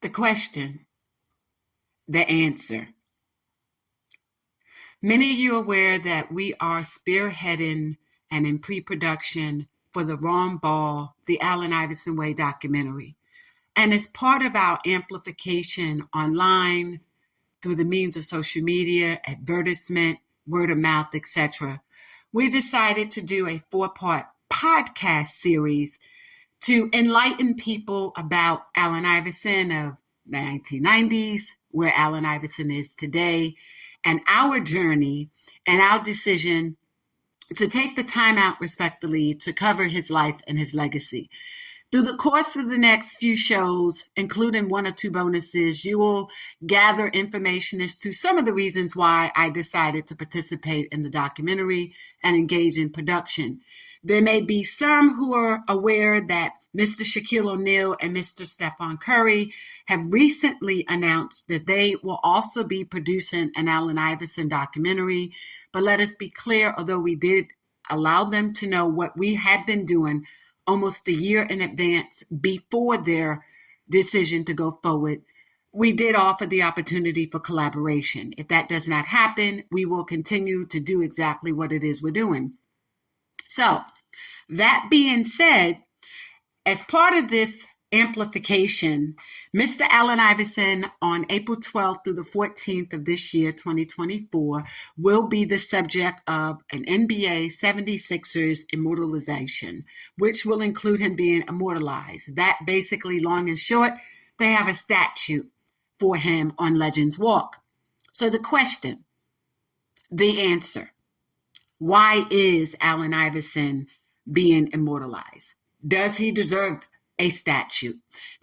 The question, the answer. Many of you are aware that we are spearheading and in pre-production for the Wrong Ball, the Allen Iverson Way documentary. And as part of our amplification online, through the means of social media, advertisement, word of mouth, etc., we decided to do a 4-part podcast series to enlighten people about Allen Iverson of the 1990s, where Allen Iverson is today, and our journey and our decision to take the time out respectfully to cover his life and his legacy. Through the course of the next few shows, including 1 or 2 bonuses, you will gather information as to some of the reasons why I decided to participate in the documentary and engage in production. There may be some who are aware that Mr. Shaquille O'Neal and Mr. Stephen Curry have recently announced that they will also be producing an Allen Iverson documentary. But let us be clear, although we did allow them to know what we had been doing almost a year in advance before their decision to go forward, we did offer the opportunity for collaboration. If that does not happen, we will continue to do exactly what it is we're doing. So, that being said, as part of this amplification, Mr. Allen Iverson on April 12th through the 14th of this year, 2024, will be the subject of an NBA 76ers immortalization, which will include him being immortalized. That basically, long and short, they have a statue for him on Legends Walk. So the question, the answer, why is Allen Iverson being immortalized? Does he deserve a statue?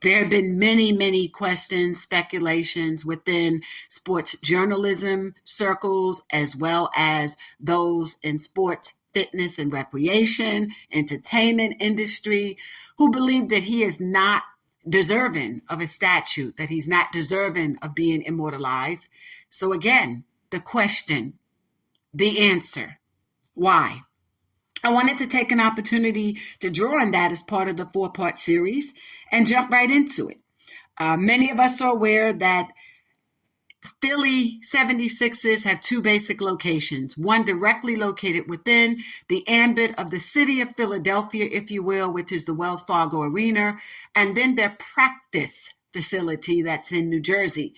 There have been many, many questions, speculations within sports journalism circles, as well as those in sports, fitness, and recreation, entertainment industry, who believe that he is not deserving of a statue, that he's not deserving of being immortalized. So again, the question, the answer, why? I wanted to take an opportunity to draw on that as part of the 4-part series and jump right into it. Many of us are aware that Philly 76ers have 2 basic locations, one directly located within the ambit of the city of Philadelphia, if you will, which is the Wells Fargo Arena, and then their practice facility that's in New Jersey.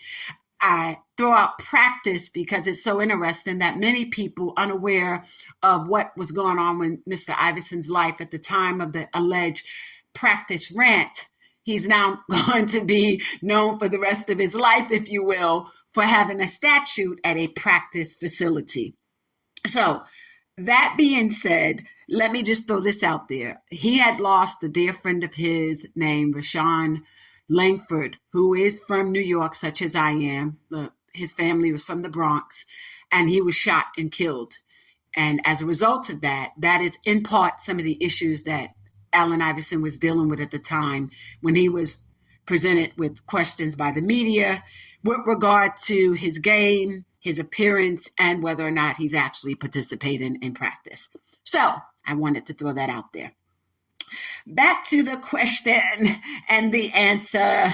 I throw out practice because it's so interesting that many people unaware of what was going on with Mr. Iverson's life at the time of the alleged practice rant. He's now going to be known for the rest of his life, if you will, for having a statue at a practice facility. So that being said, let me just throw this out there. He had lost a dear friend of his named Rashawn Langford, who is from New York, such as I am. His family was from the Bronx, and he was shot and killed. And as a result of that, that is in part some of the issues that Allen Iverson was dealing with at the time when he was presented with questions by the media with regard to his game, his appearance, and whether or not he's actually participating in practice. So I wanted to throw that out there. Back to the question and the answer.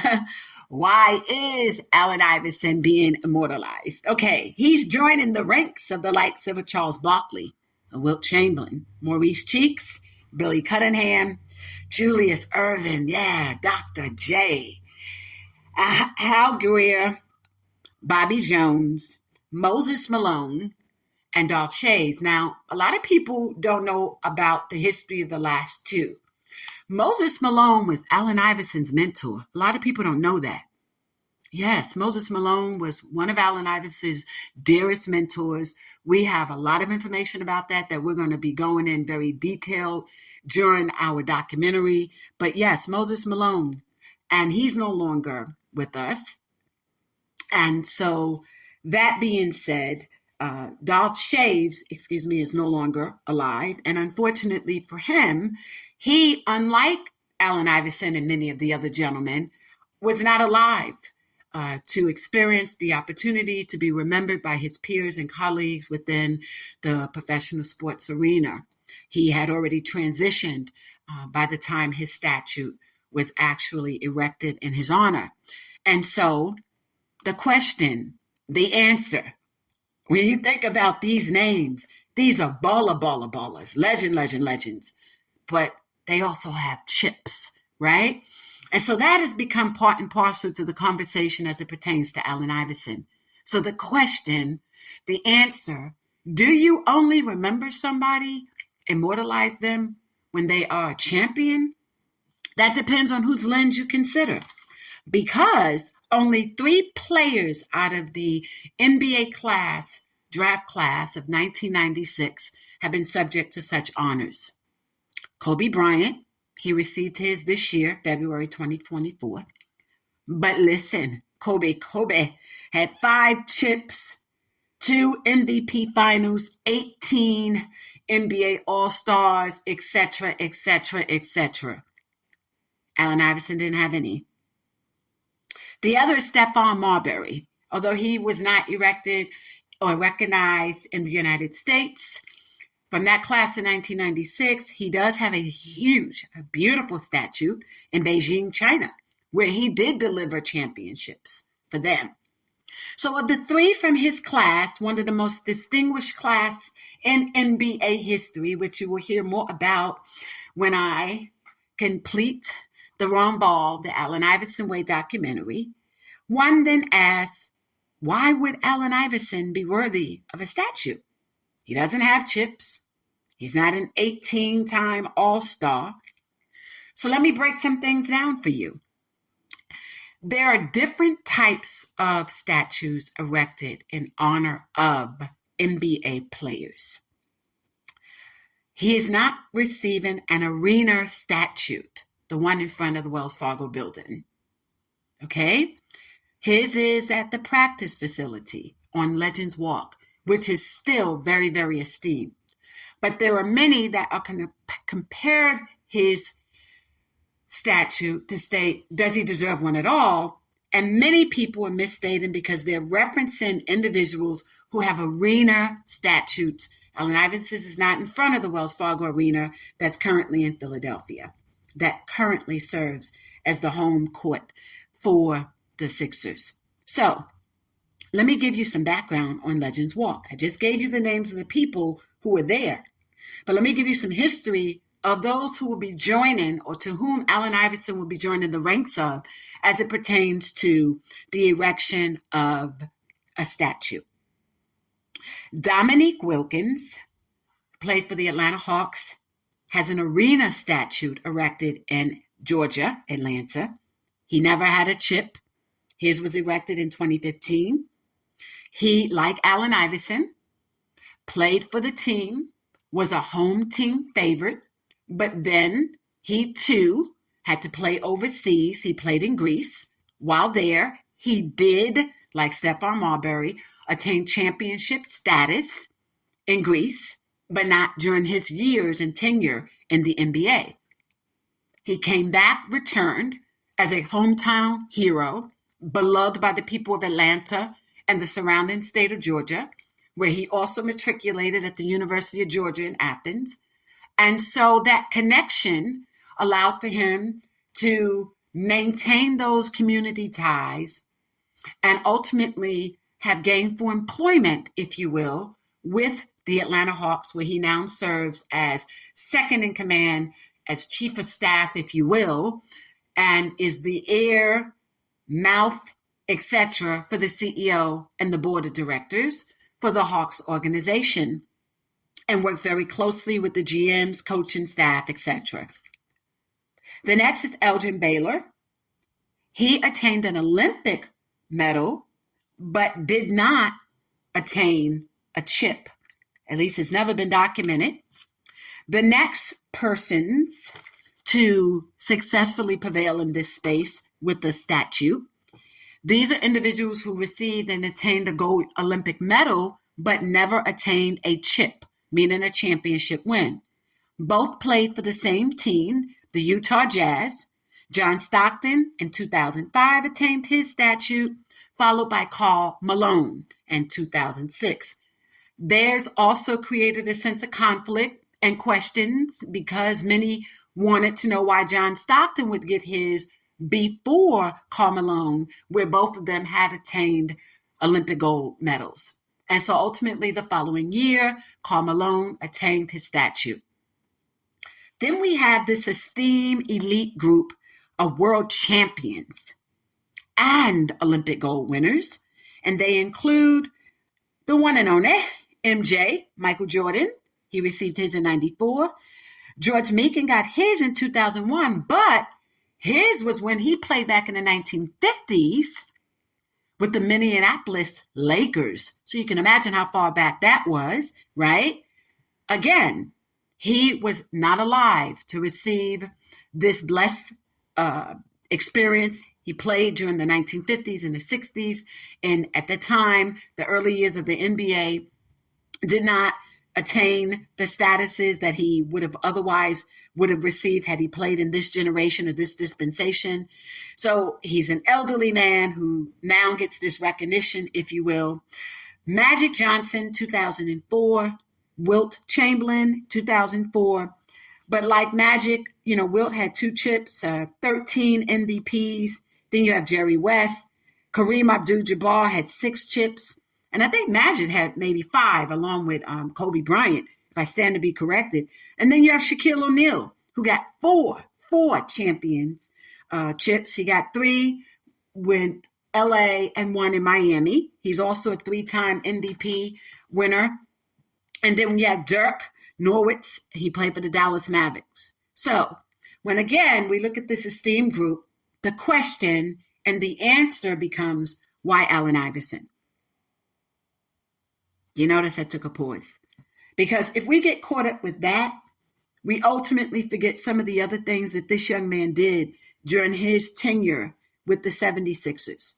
Why is Allen Iverson being immortalized? Okay, he's joining the ranks of the likes of a Charles Barkley, a Wilt Chamberlain, Maurice Cheeks, Billy Cunningham, Julius Erving, Dr. J, Hal Greer, Bobby Jones, Moses Malone, and Dolph Schayes. Now, a lot of people don't know about the history of the last 2. Moses Malone was Allen Iverson's mentor. A lot of people don't know that. Yes, Moses Malone was one of Allen Iverson's dearest mentors. We have a lot of information about that we're going to be going in very detailed during our documentary. But yes, Moses Malone, and he's no longer with us. And so that being said, Dolph Schayes, is no longer alive. And unfortunately for him, he, unlike Allen Iverson and many of the other gentlemen, was not alive to experience the opportunity to be remembered by his peers and colleagues within the professional sports arena. He had already transitioned by the time his statue was actually erected in his honor. And so the question, the answer, when you think about these names, these are ballers, legends, but they also have chips, right? And so that has become part and parcel to the conversation as it pertains to Allen Iverson. So the question, the answer, do you only remember somebody, immortalize them when they are a champion? That depends on whose lens you consider. Because only 3 players out of the NBA draft class of 1996 have been subject to such honors. Kobe Bryant, he received his this year, February 2024. But listen, Kobe had 5 chips, 2 MVP finals, 18 NBA All-Stars, etc., etc., etc. Allen Iverson didn't have any. The other is Stephon Marbury. Although he was not erected or recognized in the United States, from that class in 1996, he does have a beautiful statue in Beijing, China, where he did deliver championships for them. So of the 3 from his class, one of the most distinguished class in NBA history, which you will hear more about when I complete the Wrong Ball, the Allen Iverson Way documentary, one then asks, why would Allen Iverson be worthy of a statue? He doesn't have chips. He's not an 18-time All-Star. So let me break some things down for you. There are different types of statues erected in honor of NBA players. He is not receiving an arena statute, the one in front of the Wells Fargo building. Okay? His is at the practice facility on Legends Walk, which is still very, very esteemed. But there are many that are going to compare his statue to state, does he deserve one at all? And many people are misstating because they're referencing individuals who have arena statutes. Allen Iverson is not in front of the Wells Fargo Arena that's currently in Philadelphia, that currently serves as the home court for the Sixers. So let me give you some background on Legends Walk. I just gave you the names of the people who were there. But let me give you some history of those who will be joining, or to whom Allen Iverson will be joining the ranks of, as it pertains to the erection of a statue. Dominique Wilkins, played for the Atlanta Hawks, has an arena statue erected in Georgia, Atlanta. He never had a chip. His was erected in 2015. He, like Allen Iverson, played for the team, was a home team favorite, but then he too had to play overseas. He played in Greece. While there, he did, like Stephon Marbury, attain championship status in Greece, but not during his years and tenure in the NBA. He came back, returned as a hometown hero, beloved by the people of Atlanta and the surrounding state of Georgia, where he also matriculated at the University of Georgia in Athens. And so that connection allowed for him to maintain those community ties and ultimately have gainful employment, if you will, with the Atlanta Hawks, where he now serves as second in command, as chief of staff, if you will, and is the ear, mouth, etc. for the CEO and the board of directors for the Hawks organization, and works very closely with the GMs, coaching staff, etc. The next is Elgin Baylor. He attained an Olympic medal, but did not attain a chip. At least it's never been documented. The next persons to successfully prevail in this space with the statue, these are individuals who received and attained a gold Olympic medal, but never attained a chip, meaning a championship win. Both played for the same team, the Utah Jazz. John Stockton in 2005 attained his statue, followed by Karl Malone in 2006. Theirs also created a sense of conflict and questions because many wanted to know why John Stockton would get his before Karl Malone, where both of them had attained Olympic gold medals. And so ultimately the following year, Karl Malone attained his statue. Then we have this esteemed elite group of world champions and Olympic gold winners. And they include the one and only MJ, Michael Jordan. He received his in 94. George Mikan got his in 2001, but his was when he played back in the 1950s with the Minneapolis Lakers. So you can imagine how far back that was, right? Again, he was not alive to receive this blessed experience. He played during the 1950s and the 60s. And at the time, the early years of the NBA did not attain the statuses that he would have otherwise would have received had he played in this generation or this dispensation. So he's an elderly man who now gets this recognition, if you will. Magic Johnson, 2004. Wilt Chamberlain, 2004. But like Magic, Wilt had 2 chips, 13 MVPs. Then you have Jerry West. Kareem Abdul-Jabbar had 6 chips. And I think Magic had maybe 5, along with Kobe Bryant, if I stand to be corrected. And then you have Shaquille O'Neal, who got 4 champions chips. He got 3 with LA and 1 in Miami. He's also a 3-time MVP winner. And then we have Dirk Nowitzki. He played for the Dallas Mavericks. So when, again, we look at this esteemed group, the question and the answer becomes, why Allen Iverson? You notice I took a pause. Because if we get caught up with that, we ultimately forget some of the other things that this young man did during his tenure with the 76ers.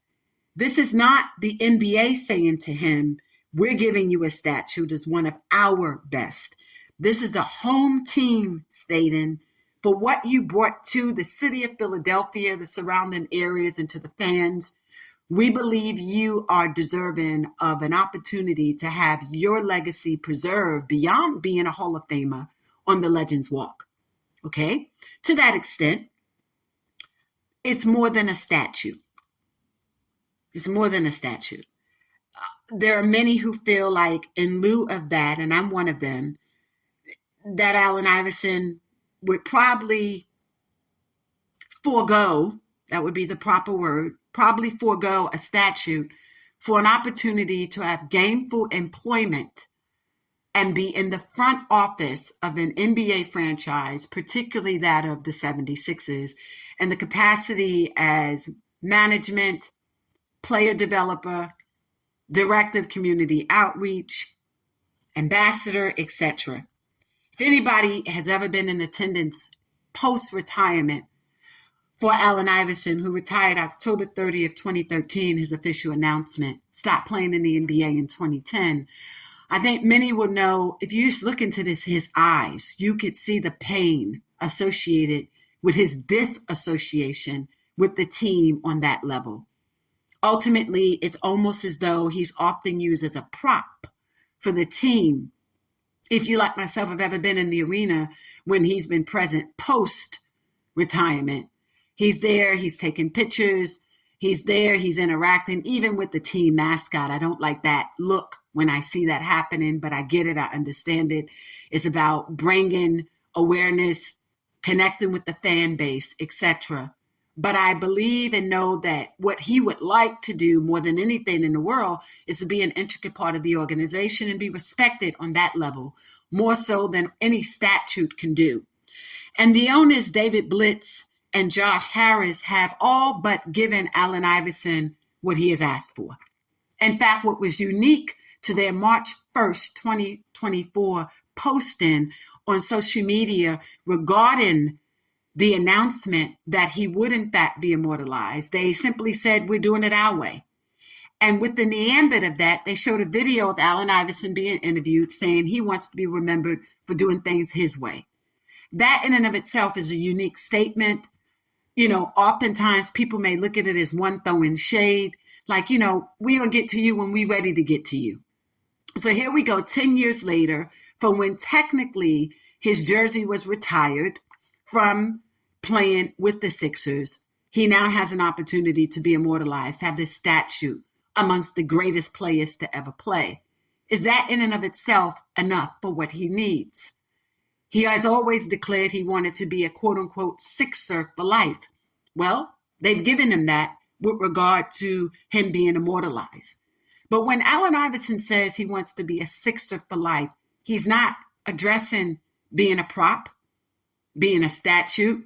This is not the NBA saying to him, we're giving you a statue that's one of our best. This is the home team stating, for what you brought to the city of Philadelphia, the surrounding areas, and to the fans, we believe you are deserving of an opportunity to have your legacy preserved beyond being a Hall of Famer on the Legends Walk. Okay? To that extent, it's more than a statue. It's more than a statue. There are many who feel like in lieu of that, and I'm one of them, that Allen Iverson would probably forego, that would be the proper word, probably forego a statue for an opportunity to have gainful employment and be in the front office of an NBA franchise, particularly that of the 76ers, and the capacity as management, player developer, director of community outreach, ambassador, etc. If anybody has ever been in attendance post-retirement for Allen Iverson, who retired October 30th, 2013, his official announcement, stopped playing in the NBA in 2010, I think many will know, if you just look into his eyes, you could see the pain associated with his disassociation with the team on that level. Ultimately, it's almost as though he's often used as a prop for the team. If you, like myself, have ever been in the arena when he's been present post-retirement, he's there, he's taking pictures, he's there, he's interacting, even with the team mascot. I don't like that look when I see that happening, but I get it, I understand it. It's about bringing awareness, connecting with the fan base, etc. But I believe and know that what he would like to do more than anything in the world is to be an intricate part of the organization and be respected on that level, more so than any statute can do. And the owners, David Blitz and Josh Harris, have all but given Allen Iverson what he has asked for. In fact, what was unique to their March 1st, 2024 posting on social media regarding the announcement that he would in fact be immortalized, they simply said, we're doing it our way. And within the ambit of that, they showed a video of Allen Iverson being interviewed saying he wants to be remembered for doing things his way. That in and of itself is a unique statement. Oftentimes people may look at it as one throwing shade, like, we're going to get to you when we're ready to get to you. So here we go, 10 years later, from when technically his jersey was retired from playing with the Sixers. he now has an opportunity to be immortalized, to have this statue amongst the greatest players to ever play. Is that in and of itself enough for what he needs? He has always declared he wanted to be a quote unquote Sixer for life. Well, they've given him that with regard to him being immortalized. But when Allen Iverson says he wants to be a Sixer for life, he's not addressing being a prop, being a statue,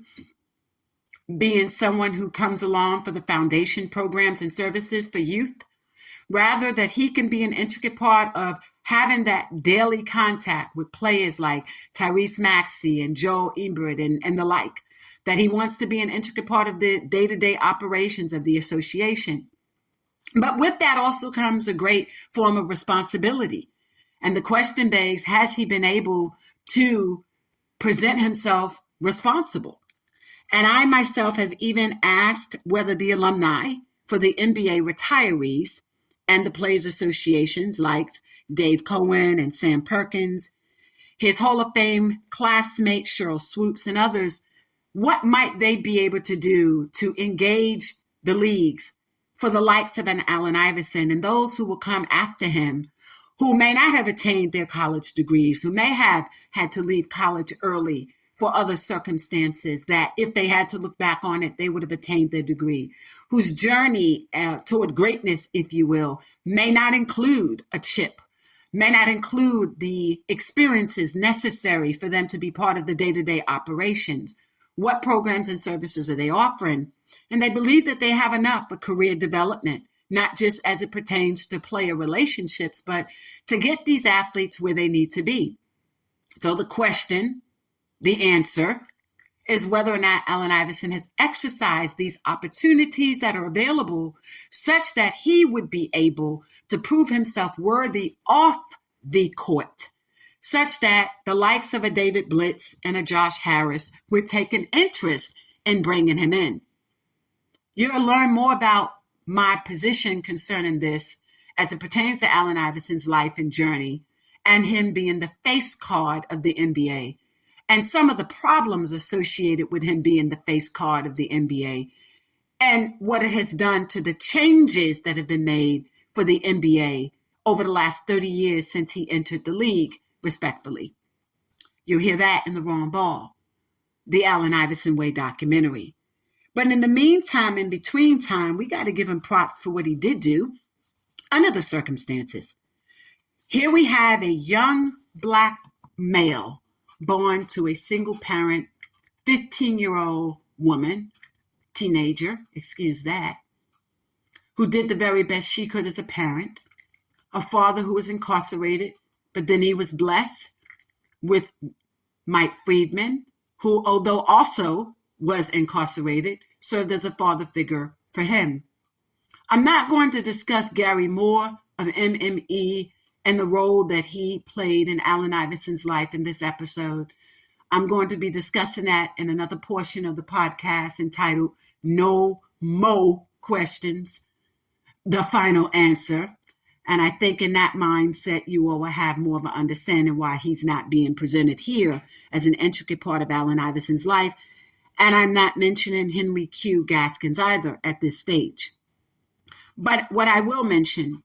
being someone who comes along for the foundation programs and services for youth. Rather, that he can be an intricate part of having that daily contact with players like Tyrese Maxey and Joel Embiid and the like, that he wants to be an intricate part of the day-to-day operations of the association. But with that also comes a great form of responsibility. And the question begs, has he been able to present himself responsible? And I myself have even asked whether the alumni for the NBA retirees and the Players Associations like Dave Cohen and Sam Perkins, his Hall of Fame classmate Cheryl Swoops and others, what might they be able to do to engage the leagues for the likes of an Allen Iverson and those who will come after him, who may not have attained their college degrees, who may have had to leave college early for other circumstances, that if they had to look back on it, they would have attained their degree, whose journey toward greatness, if you will, may not include a chip, may not include the experiences necessary for them to be part of the day-to-day operations. What programs and services are they offering? And they believe that they have enough for career development, not just as it pertains to player relationships, but to get these athletes where they need to be. So the question, the answer, is whether or not Allen Iverson has exercised these opportunities that are available such that he would be able to prove himself worthy off the court, such that the likes of a David Blitz and a Josh Harris would take an interest in bringing him in. You'll learn more about my position concerning this as it pertains to Allen Iverson's life and journey and him being the face card of the NBA and some of the problems associated with him being the face card of the NBA and what it has done to the changes that have been made for the NBA over the last 30 years since he entered the league, respectfully. You'll hear that in The Wrong Ball, the Allen Iverson Way documentary. But in the meantime, in between time, we got to give him props for what he did do under the circumstances. Here we have a young Black male born to a single parent, 15-year-old woman, teenager, excuse that, who did the very best she could as a parent, a father who was incarcerated, but then he was blessed with Mike Friedman, who, although also was incarcerated, served as a father figure for him. I'm not going to discuss Gary Moore of MME and the role that he played in Allen Iverson's life in this episode. I'm going to be discussing that in another portion of the podcast entitled No Mo Questions, the final answer. And I think in that mindset, you all will have more of an understanding why he's not being presented here as an intricate part of Allen Iverson's life. And I'm not mentioning Henry Q. Gaskins either at this stage. But what I will mention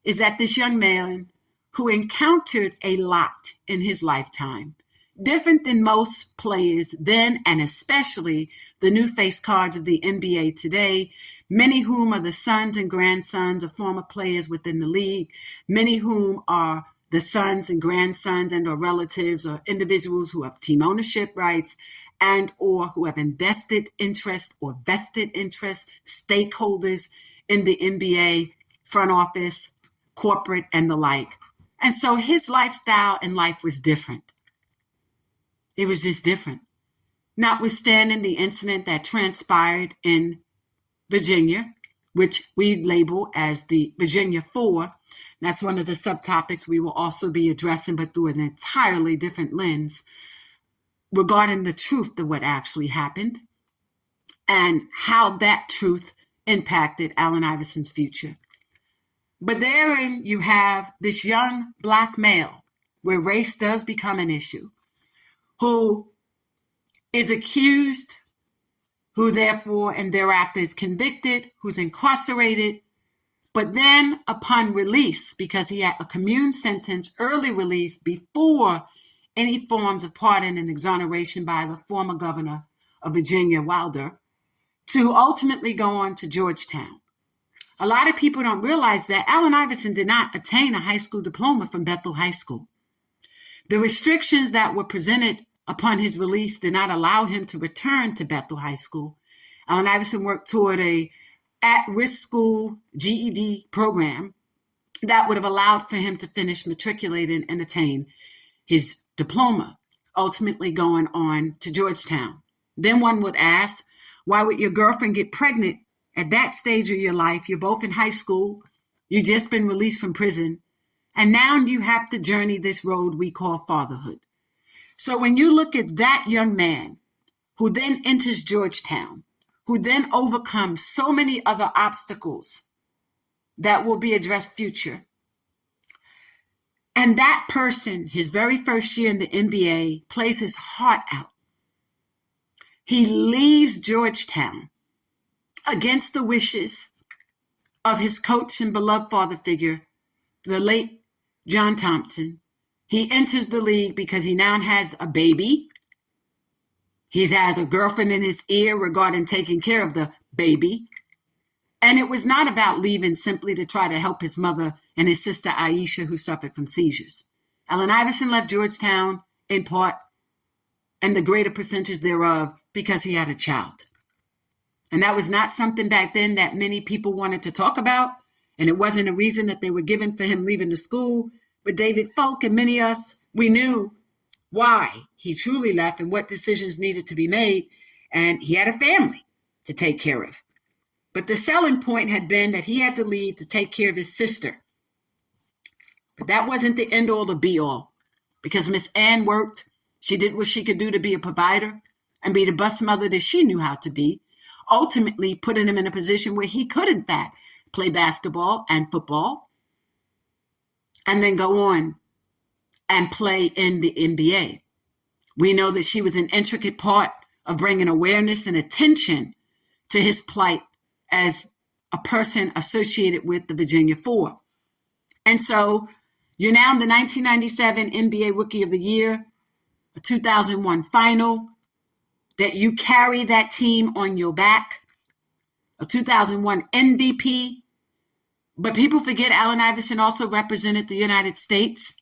is that this young man who encountered a lot in his lifetime, different than most players then, and especially the new face cards of the NBA today, many whom are the sons and grandsons of former players within the league, many whom are the sons and grandsons and or relatives or individuals who have team ownership rights and or who have invested interest or vested interest, stakeholders in the NBA front office, corporate, and the like. And so his lifestyle and life was different. It was just different. Notwithstanding the incident that transpired in Virginia, which we label as the Virginia 4. That's one of the subtopics we will also be addressing, but through an entirely different lens regarding the truth of what actually happened and how that truth impacted Allen Iverson's future. But therein you have this young Black male, where race does become an issue, who is accused, who therefore and thereafter is convicted, who's incarcerated, but then upon release, because he had a commune sentence, early release before any forms of pardon and exoneration by the former governor of Virginia, Wilder, to ultimately go on to Georgetown. A lot of people don't realize that Allen Iverson did not attain a high school diploma from Bethel High School. The restrictions that were presented upon his release did not allow him to return to Bethel High School. Allen Iverson worked toward a at-risk school GED program that would have allowed for him to finish matriculating and attain his diploma, ultimately going on to Georgetown. Then one would ask, why would your girlfriend get pregnant at that stage of your life? You're both in high school. You've just been released from prison. And now you have to journey this road we call fatherhood. So when you look at that young man who then enters Georgetown, who then overcomes so many other obstacles that will be addressed future, and that person, his very first year in the NBA, plays his heart out. He leaves Georgetown against the wishes of his coach and beloved father figure, the late John Thompson. He enters the league because he now has a baby. He has a girlfriend in his ear regarding taking care of the baby. And it was not about leaving simply to try to help his mother and his sister Aisha, who suffered from seizures. Allen Iverson left Georgetown in part, and the greater percentage thereof, because he had a child. And that was not something back then that many people wanted to talk about. And it wasn't a reason that they were given for him leaving the school. But David Folk and many of us, we knew why he truly left and what decisions needed to be made. And he had a family to take care of. But the selling point had been that he had to leave to take care of his sister. But that wasn't the end all to be all, because Miss Ann worked. She did what she could do to be a provider and be the best mother that she knew how to be, ultimately putting him in a position where he could, in fact, play basketball and football and then go on and play in the NBA. We know that she was an intricate part of bringing awareness and attention to his plight as a person associated with the Virginia Four. And so you're now in the 1997 NBA Rookie of the Year, a 2001 final, that you carry that team on your back, a 2001 MVP. But people forget Allen Iverson also represented the United States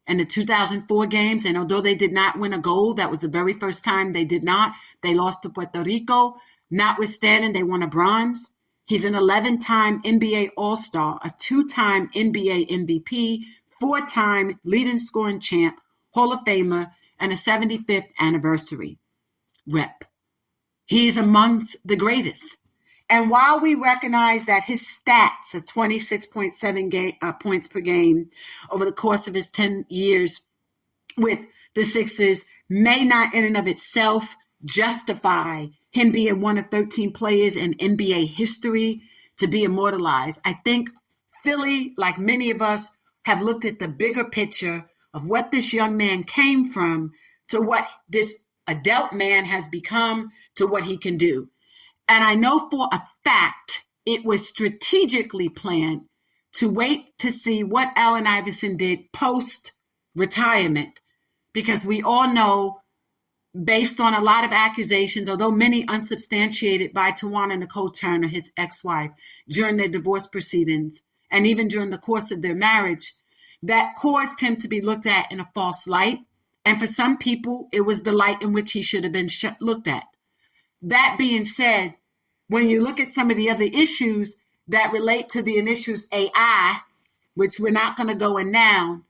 in the 2004 games. And although they did not win a gold, that was the very first time they did not. They lost to Puerto Rico. Notwithstanding, they won a bronze. He's an 11-time NBA All-Star, a 2-time NBA MVP, 4-time leading scoring champ, Hall of Famer, and a 75th anniversary rep. He is amongst the greatest. And while we recognize that his stats of 26.7 points per game over the course of his 10 years with the Sixers may not in and of itself justify him being one of 13 players in NBA history to be immortalized, I think Philly, like many of us, have looked at the bigger picture of what this young man came from to what this adult man has become to what he can do. And I know for a fact it was strategically planned to wait to see what Allen Iverson did post-retirement, because we all know, based on a lot of accusations, although many unsubstantiated by Tawana Nicole Turner, his ex-wife, during their divorce proceedings, and even during the course of their marriage, that caused him to be looked at in a false light. And for some people, it was the light in which he should have been looked at. That being said, when you look at some of the other issues that relate to the initials AI, which we're not going to go in now,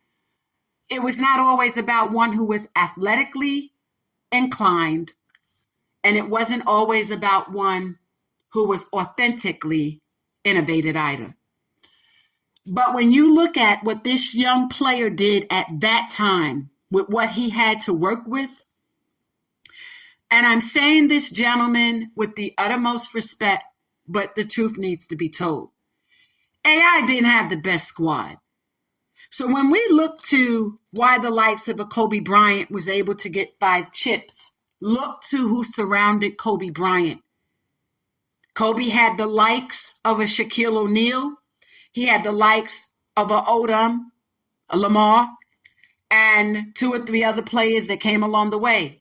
it was not always about one who was athletically inclined, and it wasn't always about one who was authentically innovated either. But when you look at what this young player did at that time with what he had to work with, and I'm saying this, gentlemen, with the uttermost respect, but the truth needs to be told. AI didn't have the best squad. So when we look to why the likes of a Kobe Bryant was able to get 5 chips look to who surrounded Kobe Bryant. Kobe had the likes of a Shaquille O'Neal. He had the likes of a Odom, a Lamar, and 2 or 3 other players that came along the way.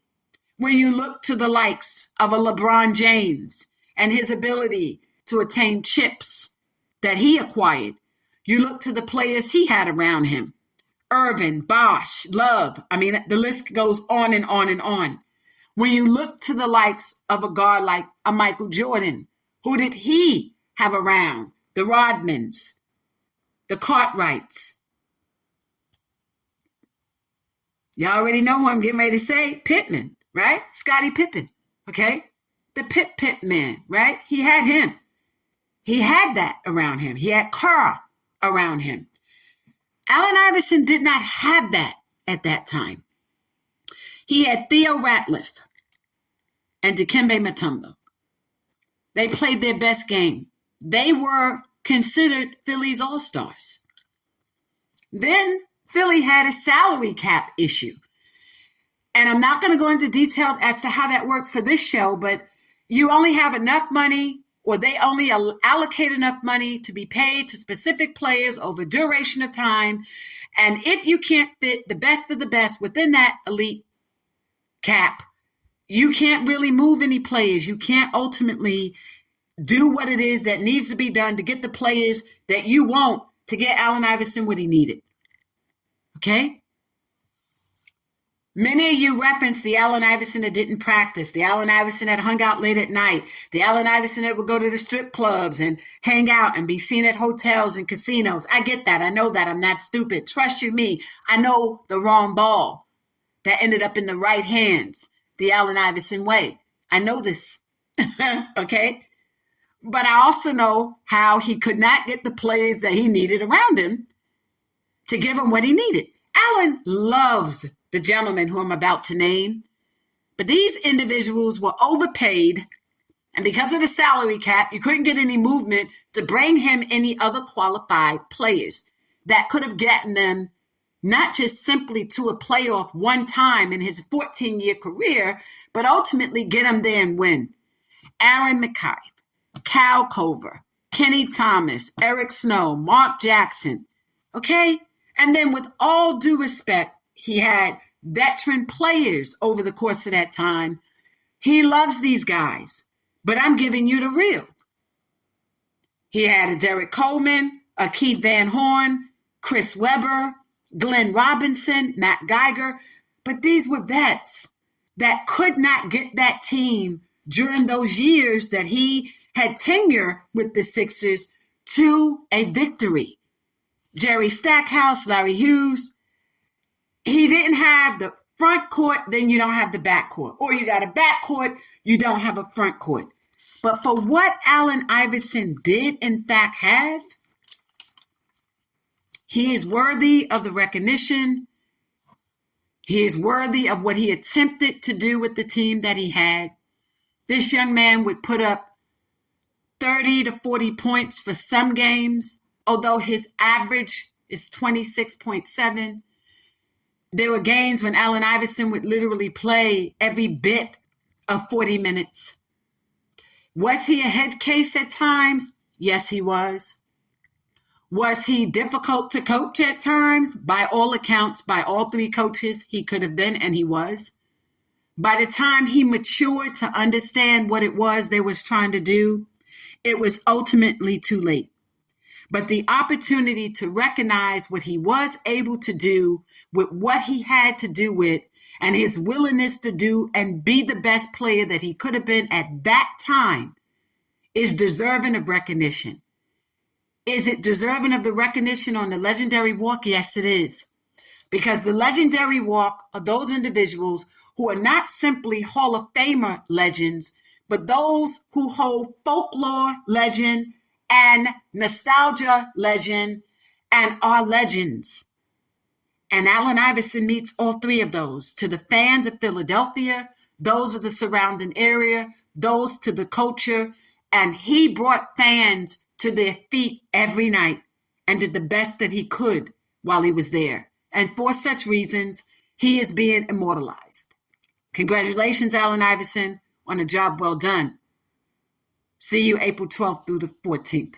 When you look to the likes of a LeBron James and his ability to attain chips that he acquired, you look to the players he had around him. Irvin, Bosh, Love. I mean, the list goes on and on and on. When you look to the likes of a guard like a Michael Jordan, who did he have around? The Rodmans, the Cartwrights. You already know who I'm getting ready to say. Pittman, right? Scottie Pippen, okay? The Pip man, right? He had him. He had that around him. He had Kerr around him. Allen Iverson did not have that at that time. He had Theo Ratliff and Dikembe Mutombo. They played their best game. They were considered Philly's all-stars. Then Philly had a salary cap issue. And I'm not going to go into detail as to how that works for this show, but you only have enough money, or they only allocate enough money to be paid to specific players over a duration of time. And if you can't fit the best of the best within that elite cap, you can't really move any players. You can't ultimately do what it is that needs to be done to get the players that you want to get Allen Iverson what he needed. Okay? Many of you referenced the Allen Iverson that didn't practice, the Allen Iverson that hung out late at night, the Allen Iverson that would go to the strip clubs and hang out and be seen at hotels and casinos. I get that. I know that. I'm not stupid. Trust you me. I know the wrong ball that ended up in the right hands, the Allen Iverson way. I know this. Okay? But I also know how he could not get the players that he needed around him to give him what he needed. Allen loves the gentleman who I'm about to name, but these individuals were overpaid, and because of the salary cap, you couldn't get any movement to bring him any other qualified players that could have gotten them not just simply to a playoff one time in his 14-year career, but ultimately get him there and win. Aaron McKay, Cal Cover, Kenny Thomas, Eric Snow, Mark Jackson, okay? And then with all due respect, he had veteran players over the course of that time. He loves these guys, but I'm giving you the real. He had a Derek Coleman, a Keith Van Horn, Chris Webber, Glenn Robinson, Matt Geiger, but these were vets that could not get that team during those years that he had tenure with the Sixers to a victory. Jerry Stackhouse, Larry Hughes. He didn't have the front court, then you don't have the back court. Or you got a back court, you don't have a front court. But for what Allen Iverson did in fact have, he is worthy of the recognition. He is worthy of what he attempted to do with the team that he had. This young man would put up 30 to 40 points for some games, although his average is 26.7. There were games when Allen Iverson would literally play every bit of 40 minutes. Was he a head case at times? Yes, he was. Was he difficult to coach at times? By all accounts, by all 3 coaches, he could have been, and he was. By the time he matured to understand what it was they was trying to do, it was ultimately too late. But the opportunity to recognize what he was able to do with what he had to do with, and his willingness to do and be the best player that he could have been at that time, is deserving of recognition. Is it deserving of the recognition on the legendary walk? Yes, it is. Because the legendary walk are those individuals who are not simply Hall of Famer legends, but those who hold folklore legend and nostalgia legend and are legends. And Allen Iverson meets all 3 of those. To the fans of Philadelphia, those of the surrounding area, those to the culture. And he brought fans to their feet every night and did the best that he could while he was there. And for such reasons, he is being immortalized. Congratulations, Allen Iverson, on a job well done. See you April 12th through the 14th.